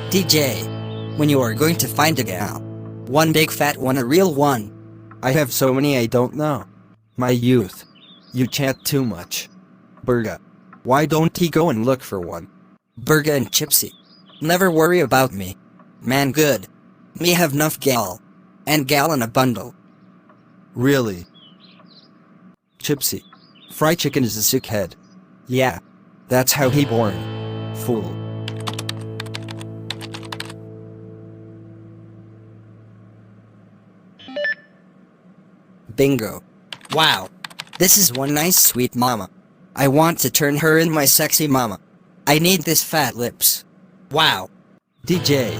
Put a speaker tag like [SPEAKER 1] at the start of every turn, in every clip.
[SPEAKER 1] DJ, when you are going to find a gal? One big fat one, a real one.
[SPEAKER 2] I have so many I don't know. My youth. You chat too much. Burga. Why don't he go and look for one?
[SPEAKER 1] Burga and Chipsy. Never worry about me. Man good. Me have enough gal. And gal in a bundle.
[SPEAKER 2] Really? Chipsy. Fried chicken is a sick head. Yeah. That's how he born. Fool.
[SPEAKER 1] Bingo. Wow. This is one nice sweet mama. I want to turn her in my sexy mama. I need this fat lips. Wow.
[SPEAKER 2] DJ.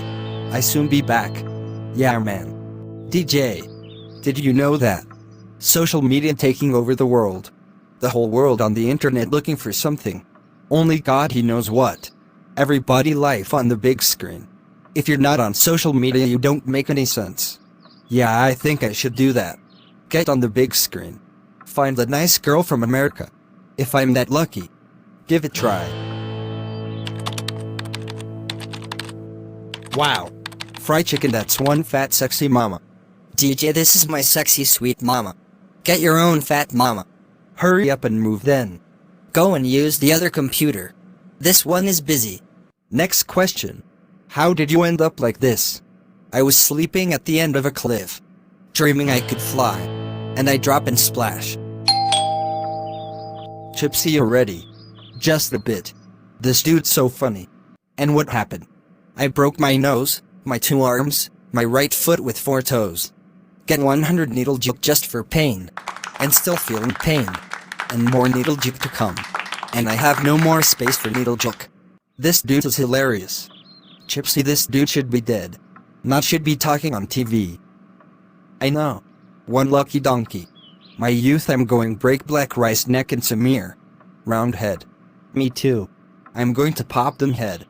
[SPEAKER 2] I soon be back. Yeah man. DJ. Did you know that? Social media taking over the world. The whole world on the internet looking for something. Only God he knows what. Everybody life on the big screen. If you're not on social media you don't make any sense. Yeah, I think I should do that. Get on the big screen. Find a nice girl from America. If I'm that lucky. Give it a try. Wow. Fried chicken, that's one fat sexy mama.
[SPEAKER 1] DJ, this is my sexy sweet mama. Get your own fat mama.
[SPEAKER 2] Hurry up and move then.
[SPEAKER 1] Go and use the other computer. This one is busy.
[SPEAKER 2] Next question. How did you end up like this?
[SPEAKER 1] I was sleeping at the end of a cliff. Dreaming I could fly. And I drop and splash.
[SPEAKER 2] Chipsy, you're ready. Just a bit. This dude's so funny. And what happened?
[SPEAKER 1] I broke my nose, my 2 arms, my right foot with 4 toes. Get 100 needle juke just for pain. And still feeling pain. And more needle juke to come. And I have no more space for needle juke.
[SPEAKER 2] This dude is hilarious. Chipsy, this dude should be dead. Not should be talking on TV. I know. One lucky donkey. My youth, I'm going break black rice neck and Samir. Round head. Me too. I'm going to pop them head.